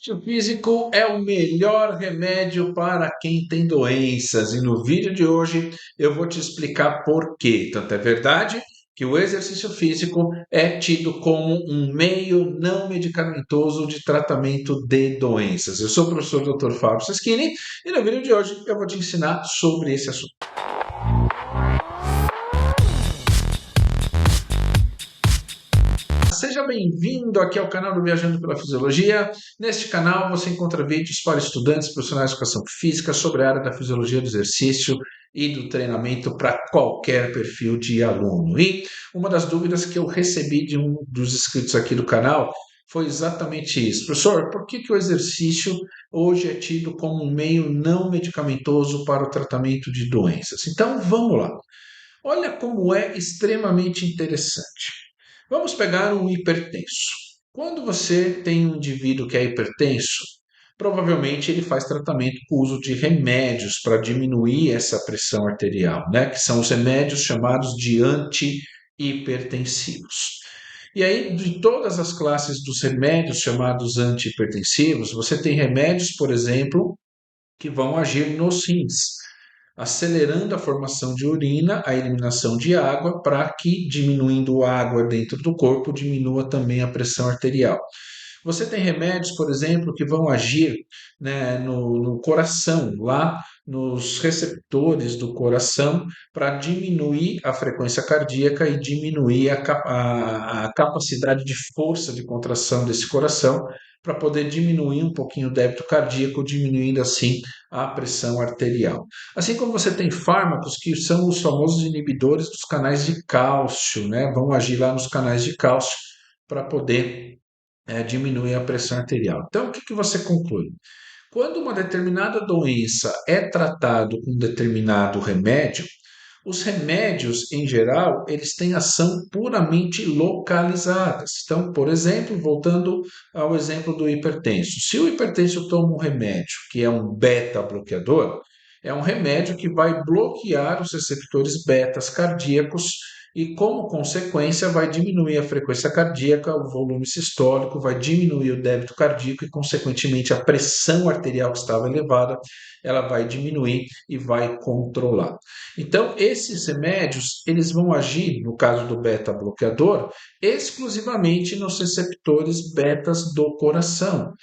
Exercício físico é o melhor remédio para quem tem doenças, e no vídeo de hoje eu vou te explicar por quê. Tanto é verdade que o exercício físico é tido como um meio não medicamentoso de tratamento de doenças. Eu sou o professor Dr. Fábio Seschini e no vídeo de hoje eu vou te ensinar sobre esse assunto. Seja bem-vindo aqui ao canal do Viajando pela Fisiologia. Neste canal você encontra vídeos para estudantes profissionais de educação física sobre a área da fisiologia do exercício e do treinamento para qualquer perfil de aluno. E uma das dúvidas que eu recebi de um dos inscritos aqui do canal foi exatamente isso. Professor, por que o exercício hoje é tido como um meio não medicamentoso para o tratamento de doenças? Então vamos lá. Olha como é extremamente interessante. Vamos pegar um hipertenso. Quando você tem um indivíduo que é hipertenso, provavelmente ele faz tratamento com o uso de remédios para diminuir essa pressão arterial, né? Que são os remédios chamados de antihipertensivos. E aí, de todas as classes dos remédios chamados antihipertensivos, você tem remédios, por exemplo, que vão agir nos rins, acelerando a formação de urina, a eliminação de água, para que, diminuindo a água dentro do corpo, diminua também a pressão arterial. Você tem remédios, por exemplo, que vão agir, né, no coração, lá nos receptores do coração, para diminuir a frequência cardíaca e diminuir a capacidade de força de contração desse coração, para poder diminuir um pouquinho o débito cardíaco, diminuindo assim a pressão arterial. Assim como você tem fármacos que são os famosos inibidores dos canais de cálcio, né? Vão agir lá nos canais de cálcio para poder diminuir a pressão arterial. Então, o que você conclui? Quando uma determinada doença é tratado com um determinado remédio, os remédios, em geral, eles têm ação puramente localizadas. Então, por exemplo, voltando ao exemplo do hipertenso. Se o hipertenso toma um remédio que é um beta-bloqueador, é um remédio que vai bloquear os receptores betas cardíacos e, como consequência, vai diminuir a frequência cardíaca, o volume sistólico, vai diminuir o débito cardíaco e, consequentemente, a pressão arterial que estava elevada, ela vai diminuir e vai controlar. Então, esses remédios, eles vão agir, no caso do beta-bloqueador, exclusivamente nos receptores betas do coração.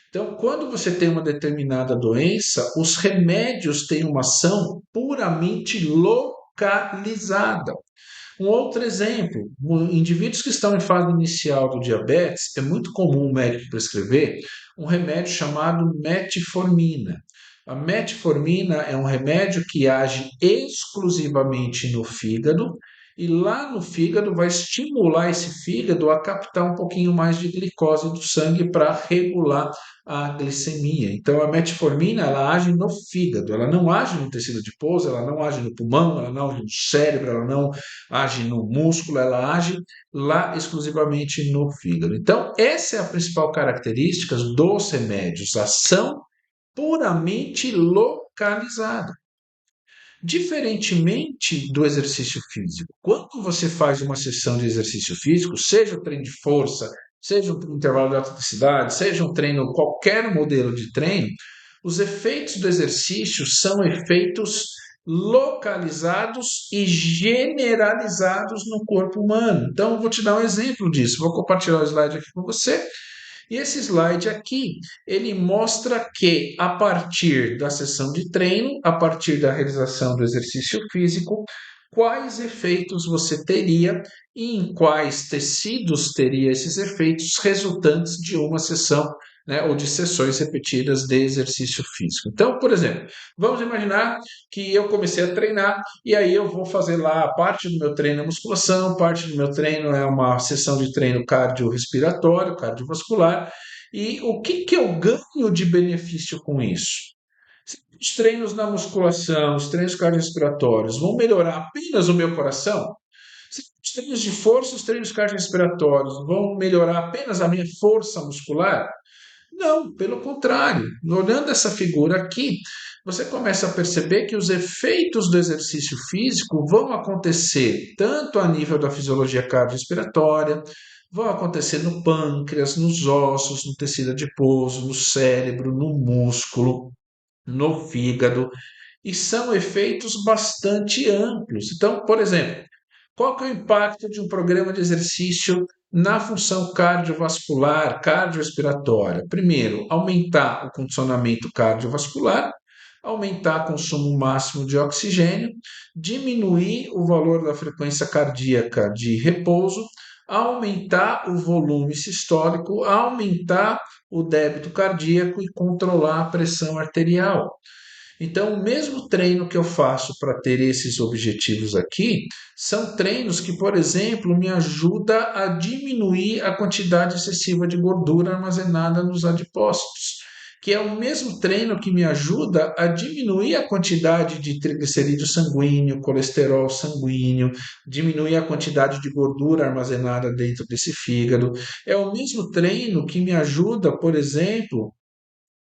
Então, quando você tem uma determinada doença, os remédios têm uma ação puramente localizada. Um outro exemplo, indivíduos que estão em fase inicial do diabetes, é muito comum o médico prescrever um remédio chamado metformina. A metformina é um remédio que age exclusivamente no fígado e lá no fígado vai estimular esse fígado a captar um pouquinho mais de glicose do sangue para regular a glicemia. Então a metformina ela age no fígado, ela não age no tecido adiposo, ela não age no pulmão, ela não age no cérebro, ela não age no músculo, ela age lá exclusivamente no fígado. Então essa é a principal característica dos remédios, ação puramente localizada. Diferentemente do exercício físico, quando você faz uma sessão de exercício físico, seja o treino de força, seja um intervalo de alta intensidade, seja um treino, qualquer modelo de treino, os efeitos do exercício são efeitos localizados e generalizados no corpo humano. Então, eu vou te dar um exemplo disso. Vou compartilhar o slide aqui com você. E esse slide aqui, ele mostra que a partir da sessão de treino, a partir da realização do exercício físico, quais efeitos você teria e em quais tecidos teria esses efeitos resultantes de uma sessão, né, ou de sessões repetidas de exercício físico. Então, por exemplo, vamos imaginar que eu comecei a treinar e aí eu vou fazer lá parte do meu treino é musculação, parte do meu treino é uma sessão de treino cardiorrespiratório, cardiovascular, e o que eu ganho de benefício com isso? Os treinos na musculação, os treinos cardiorrespiratórios vão melhorar apenas o meu coração? Os treinos de força, os treinos cardiorrespiratórios vão melhorar apenas a minha força muscular? Não, pelo contrário. Olhando essa figura aqui, você começa a perceber que os efeitos do exercício físico vão acontecer tanto a nível da fisiologia cardiorrespiratória, vão acontecer no pâncreas, nos ossos, no tecido adiposo, no cérebro, no músculo, no fígado, e são efeitos bastante amplos. Então, por exemplo, qual que é o impacto de um programa de exercício na função cardiovascular, cardiorrespiratória? Primeiro, aumentar o condicionamento cardiovascular, aumentar o consumo máximo de oxigênio, diminuir o valor da frequência cardíaca de repouso, aumentar o volume sistólico, aumentar o débito cardíaco e controlar a pressão arterial. Então, o mesmo treino que eu faço para ter esses objetivos aqui, são treinos que, por exemplo, me ajuda a diminuir a quantidade excessiva de gordura armazenada nos adipócitos, que é o mesmo treino que me ajuda a diminuir a quantidade de triglicerídeo sanguíneo, colesterol sanguíneo, diminuir a quantidade de gordura armazenada dentro desse fígado. É o mesmo treino que me ajuda, por exemplo,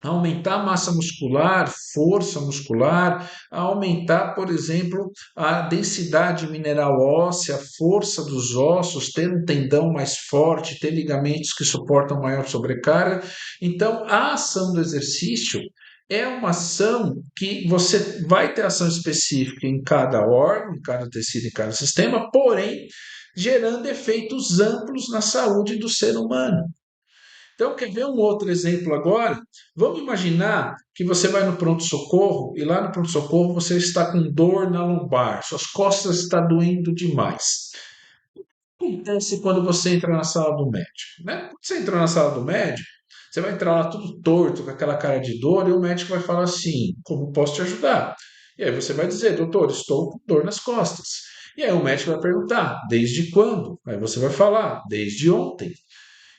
aumentar a massa muscular, força muscular, aumentar, por exemplo, a densidade mineral óssea, a força dos ossos, ter um tendão mais forte, ter ligamentos que suportam maior sobrecarga. Então, a ação do exercício é uma ação que você vai ter ação específica em cada órgão, em cada tecido, em cada sistema, porém gerando efeitos amplos na saúde do ser humano. Então, quer ver um outro exemplo agora? Vamos imaginar que você vai no pronto-socorro e lá no pronto-socorro você está com dor na lombar, suas costas estão doendo demais. O que acontece quando você entra na sala do médico, né? Quando você entra na sala do médico, você vai entrar lá tudo torto, com aquela cara de dor, e o médico vai falar assim: como posso te ajudar? E aí você vai dizer: doutor, estou com dor nas costas. E aí o médico vai perguntar: desde quando? Aí você vai falar: desde ontem.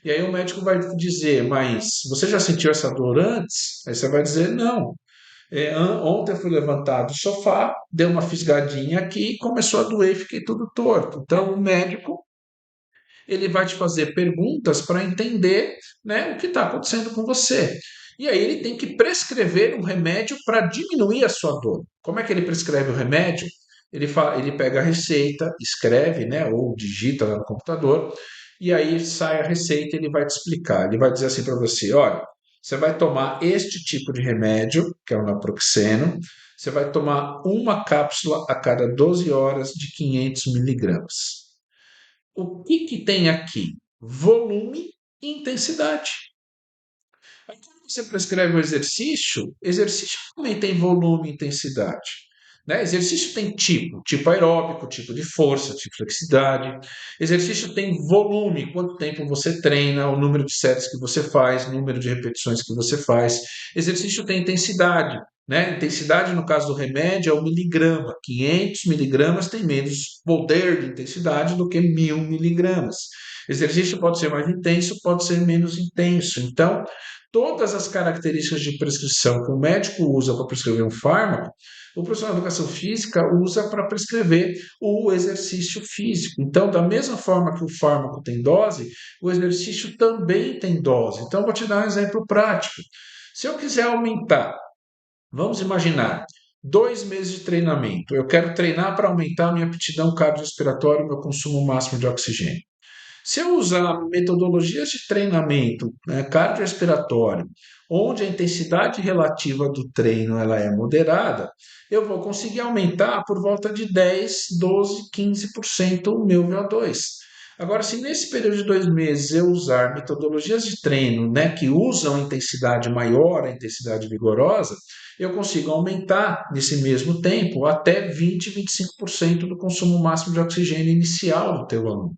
E aí o médico vai dizer, mas você já sentiu essa dor antes? Aí você vai dizer, não. Ontem eu fui levantar do sofá, deu uma fisgadinha aqui e começou a doer e fiquei tudo torto. Então o médico ele vai te fazer perguntas para entender, né, o que está acontecendo com você. E aí ele tem que prescrever um remédio para diminuir a sua dor. Como é que ele prescreve o remédio? Ele pega a receita, escreve, né, ou digita lá no computador, e aí sai a receita e ele vai te explicar. Ele vai dizer assim para você: olha, você vai tomar este tipo de remédio, que é o naproxeno, você vai tomar uma cápsula a cada 12 horas de 500 miligramas. O que que tem aqui? Volume e intensidade. Aí, quando você prescreve o exercício também tem volume e intensidade. Né? Exercício tem tipo aeróbico, tipo de força, tipo flexibilidade. Exercício tem volume, quanto tempo você treina, o número de séries que você faz, o número de repetições que você faz. Exercício tem intensidade. Né? Intensidade, no caso do remédio, é o miligrama. 500 miligramas tem menos poder de intensidade do que 1000 miligramas. Exercício pode ser mais intenso, pode ser menos intenso. Então, todas as características de prescrição que o médico usa para prescrever um fármaco, o profissional de educação física usa para prescrever o exercício físico. Então, da mesma forma que o fármaco tem dose, o exercício também tem dose. Então, vou te dar um exemplo prático. Se eu quiser aumentar, vamos imaginar, 2 meses de treinamento. Eu quero treinar para aumentar a minha aptidão cardiorrespiratória e o meu consumo máximo de oxigênio. Se eu usar metodologias de treinamento, né, cardiorrespiratório, onde a intensidade relativa do treino ela é moderada, eu vou conseguir aumentar por volta de 10, 12, 15% o meu VO2. Agora, se nesse período de 2 meses eu usar metodologias de treino, né, que usam a intensidade maior, a intensidade vigorosa, eu consigo aumentar nesse mesmo tempo até 20, 25% do consumo máximo de oxigênio inicial do teu aluno.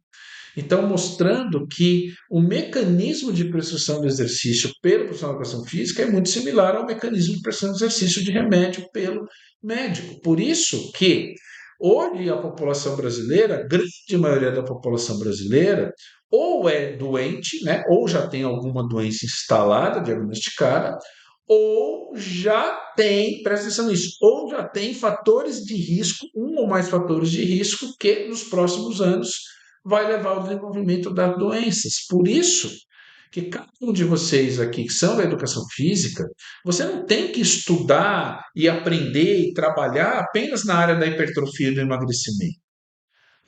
Então, mostrando que o mecanismo de prescrição do exercício pelo profissional de educação física é muito similar ao mecanismo de prescrição do exercício de remédio pelo médico. Por isso que hoje a população brasileira, a grande maioria da população brasileira, ou é doente, né, ou já tem alguma doença instalada, diagnosticada, ou já tem, presta atenção nisso, ou já tem fatores de risco, um ou mais fatores de risco, que nos próximos anos vai levar ao desenvolvimento das doenças. Por isso que cada um de vocês aqui que são da educação física, você não tem que estudar e aprender e trabalhar apenas na área da hipertrofia e do emagrecimento.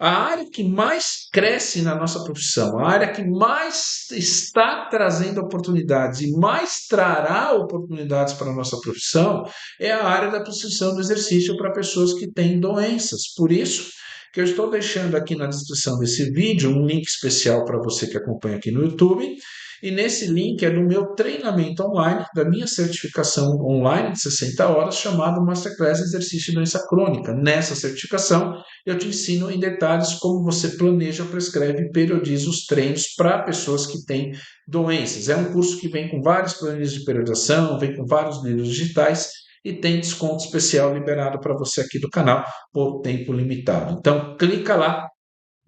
A área que mais cresce na nossa profissão, a área que mais está trazendo oportunidades e mais trará oportunidades para a nossa profissão é a área da prescrição do exercício para pessoas que têm doenças. Por isso que eu estou deixando aqui na descrição desse vídeo um link especial para você que acompanha aqui no YouTube. E nesse link é do meu treinamento online, da minha certificação online de 60 horas, chamado Masterclass Exercício e Doença Crônica. Nessa certificação, eu te ensino em detalhes como você planeja, prescreve e periodiza os treinos para pessoas que têm doenças. É um curso que vem com várias planilhas de periodização, vem com vários livros digitais e tem desconto especial liberado para você aqui do canal por tempo limitado. Então, clica lá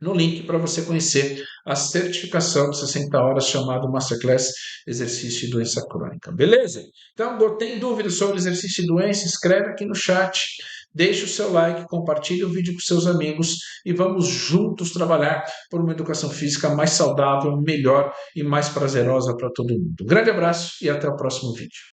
no link para você conhecer a certificação de 60 horas chamado Masterclass Exercício e Doença Crônica. Beleza? Então, tem dúvidas sobre exercício e doença? Escreve aqui no chat, deixe o seu like, compartilhe o vídeo com seus amigos e vamos juntos trabalhar por uma educação física mais saudável, melhor e mais prazerosa para todo mundo. Um grande abraço e até o próximo vídeo.